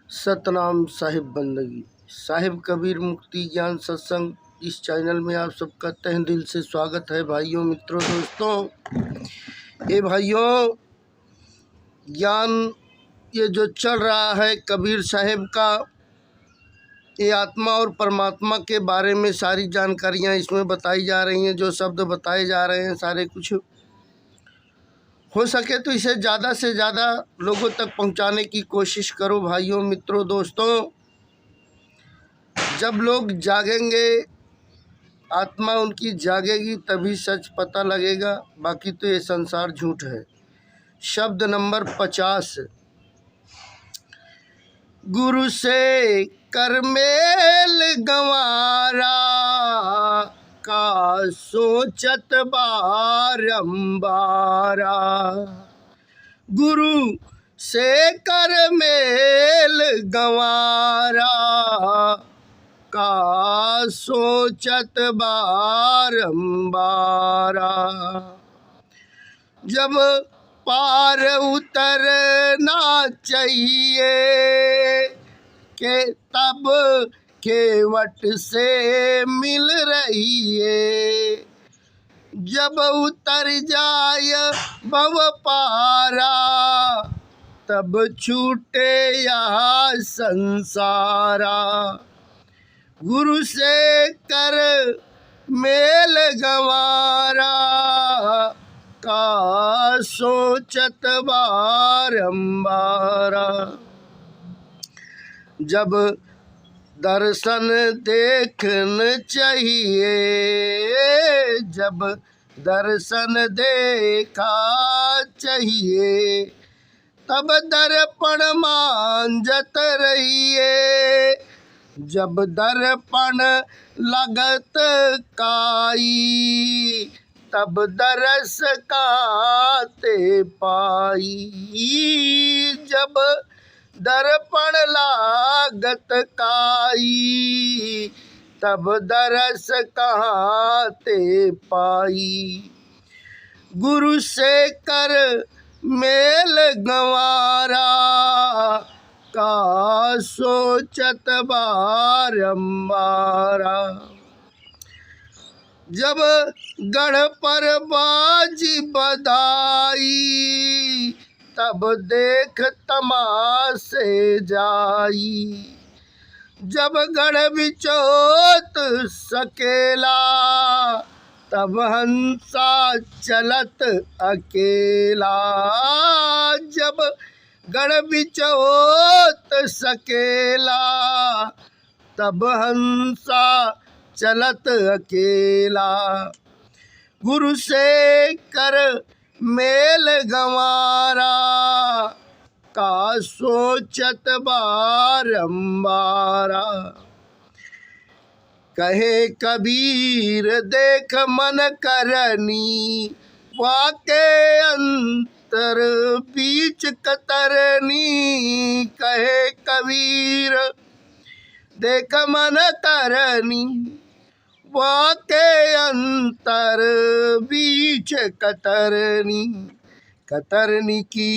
सतनाम साहिब बंदगी साहिब कबीर मुक्ति ज्ञान सत्संग। इस चैनल में आप सबका तहे दिल से स्वागत है भाइयों, मित्रों, दोस्तों। ये भाइयों, ज्ञान ये जो चल रहा है कबीर साहिब का, ये आत्मा और परमात्मा के बारे में सारी जानकारियाँ इसमें बताई जा रही हैं। जो शब्द बताए जा रहे हैं सारे कुछ हो सके तो इसे ज़्यादा से ज़्यादा लोगों तक पहुंचाने की कोशिश करो भाइयों, मित्रों, दोस्तों। जब लोग जागेंगे, आत्मा उनकी जागेगी, तभी सच पता लगेगा। बाकी तो ये संसार झूठ है। शब्द नंबर 50। गुरु से कर मेल गंवारा, का सोचत बारंबारा। गुरु से कर मेल गंवारा, का सोचत बारंबारा। जब पार उतरना चाहिए के तब केवट से मिल रही है। जब उतर जाए भव पारा, तब छूटे यहाँ संसारा। गुरु से कर मेल गंवारा, का सोचत बारंबारा। जब दर्शन देखन चाहिए, जब दर्शन देखा चाहिए, तब दर्पण मांझत रहिए। जब दर्पण लगत काई, तब दरस काते पाई। जब दर्पण लागत काई, तब दरस काते पाई। गुरु से कर मेल गंवारा, का सोचत बारंबारा। जब गढ़ पर बाजी बधाई, तब देख तमाशे जाई। जब गढ़ बिचोत सकेला, तब हंसा चलत अकेला। जब गढ़ बिचोत सकेला, तब हंसा चलत अकेला। गुरु से कर मेल गंवारा, का सोचत बारंबारा। कहे कबीर देख मन करनी, वाके अंतर बीच कतरनी। कहे कबीर देख मन करनी, वाके अंतर बीच कतरनी। कतरनी की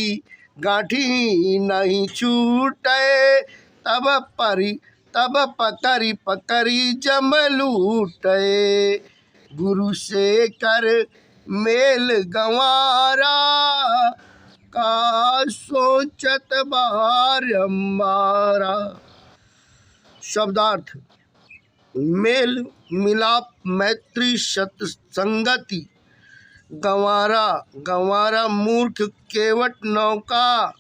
गांठी नहीं छूटे, तब पकड़ी पकड़ी जम लूटे। गुरु से कर मेल गंवारा, का सोचत बारंबारा। शब्दार्थ: मेल मिलाप, मैत्री, सत्संगति। गंवारा, गंवारा मूर्ख केवट नौका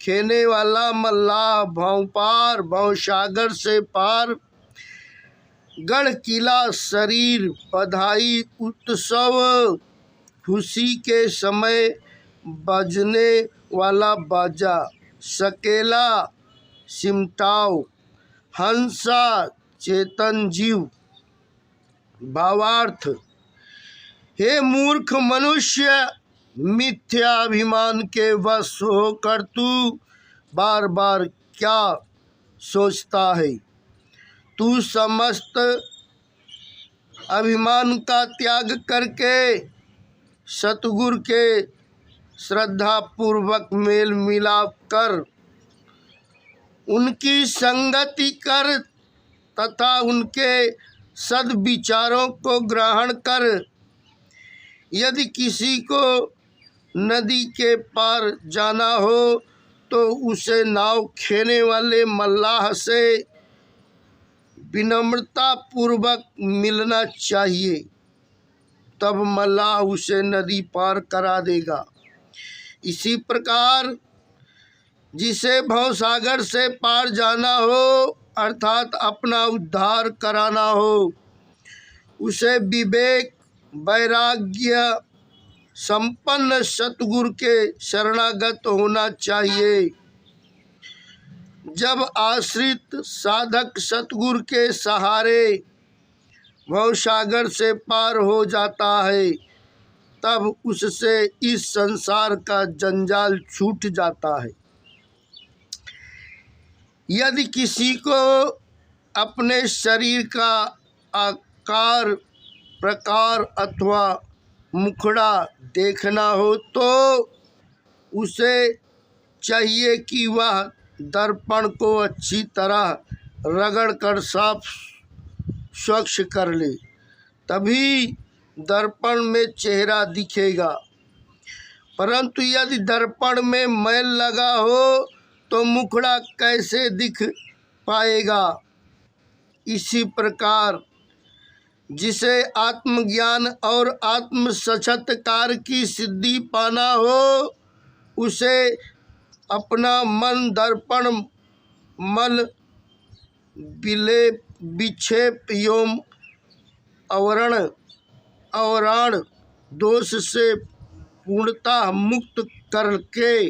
खेने वाला मल्लाह। भौं पार, भौं सागर से पार। गढ़ किला शरीर, बधाई उत्सव, खुशी के समय बजने वाला बाजा। सकेला सिमटाओ, हंसा चेतन जीव। भावार्थ: हे मूर्ख मनुष्य, मिथ्याभिमान के वश होकर तू बार बार क्या सोचता है। तू समस्त अभिमान का त्याग करके सतगुरु के श्रद्धा पूर्वक मेल मिलाप कर उनकी संगति कर तथा उनके सद्विचारों को ग्रहण कर। यदि किसी को नदी के पार जाना हो तो उसे नाव खेने वाले मल्लाह से विनम्रता पूर्वक मिलना चाहिए, तब मल्लाह उसे नदी पार करा देगा। इसी प्रकार जिसे भवसागर से पार जाना हो अर्थात अपना उद्धार कराना हो, उसे विवेक वैराग्य संपन्न सतगुरु के शरणागत होना चाहिए। जब आश्रित साधक सतगुरु के सहारे भवसागर से पार हो जाता है, तब उससे इस संसार का जंजाल छूट जाता है। यदि किसी को अपने शरीर का आकार प्रकार अथवा मुखड़ा देखना हो तो उसे चाहिए कि वह दर्पण को अच्छी तरह रगड़कर साफ स्वच्छ कर ले, तभी दर्पण में चेहरा दिखेगा। परंतु यदि दर्पण में मैल लगा हो तो मुखड़ा कैसे दिख पाएगा। इसी प्रकार जिसे आत्मज्ञान और आत्म साक्षात्कार की सिद्धि पाना हो, उसे अपना मन दर्पण मल विलेप विक्षेप एवं आवरण दोष से पूर्णतः मुक्त करके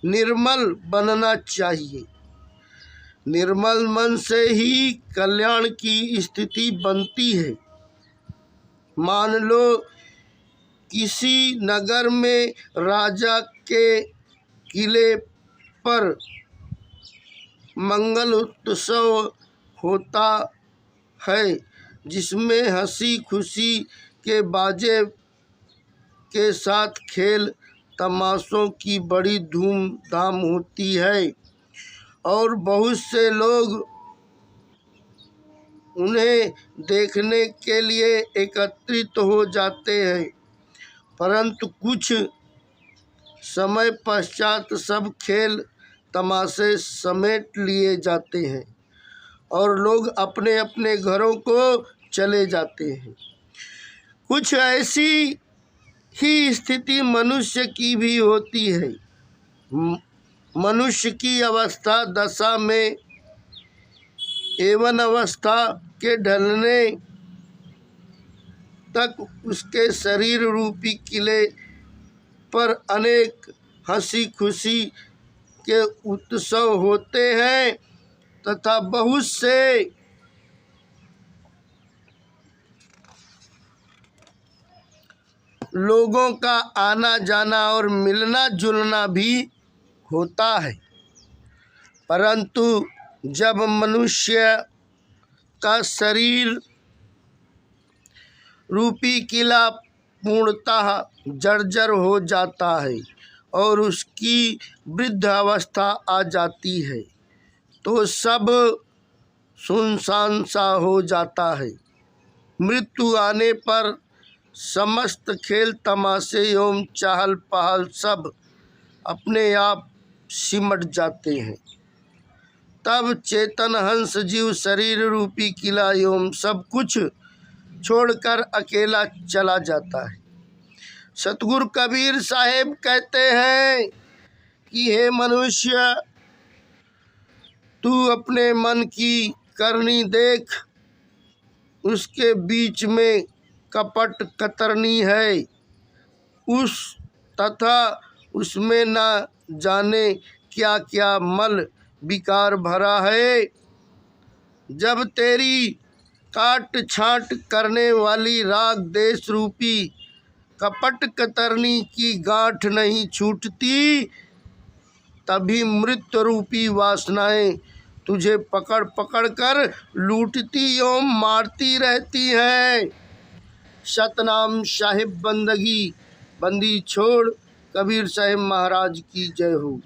निर्मल बनना चाहिए। निर्मल मन से ही कल्याण की स्थिति बनती है। मान लो किसी नगर में राजा के किले पर मंगल उत्सव होता है, जिसमें हंसी खुशी के बाजे के साथ खेल तमाशों की बड़ी धूमधाम होती है और बहुत से लोग उन्हें देखने के लिए एकत्रित हो जाते हैं। परंतु कुछ समय पश्चात सब खेल तमाशे समेट लिए जाते हैं और लोग अपने अपने घरों को चले जाते हैं। कुछ ऐसी ही स्थिति मनुष्य की भी होती है। मनुष्य की अवस्था दशा में एवं अवस्था के ढलने तक उसके शरीर रूपी किले पर अनेक हंसी खुशी के उत्सव होते हैं तथा बहुत से लोगों का आना जाना और मिलना जुलना भी होता है। परंतु जब मनुष्य का शरीर रूपी किला पूर्णतः जर्जर हो जाता है और उसकी वृद्ध अवस्था आ जाती है, तो सब सुनसान सा हो जाता है। मृत्यु आने पर समस्त खेल तमाशे एवं चहल पहल सब अपने आप सिमट जाते हैं। तब चेतन हंस जीव शरीर रूपी किला एवं सब कुछ छोड़कर अकेला चला जाता है। सतगुरु कबीर साहेब कहते हैं कि हे मनुष्य, तू अपने मन की करनी देख, उसके बीच में कपट कतरनी है उस तथा उसमें न जाने क्या क्या मल विकार भरा है। जब तेरी काट छाट करने वाली राग देश रूपी कपट कतरनी की गांठ नहीं छूटती, तभी मृत्यु रूपी वासनाएं तुझे पकड़ पकड़ कर लूटती एवं मारती रहती हैं। सतनाम साहिब बंदगी बंदी छोड़ कबीर साहिब महाराज की जय हो।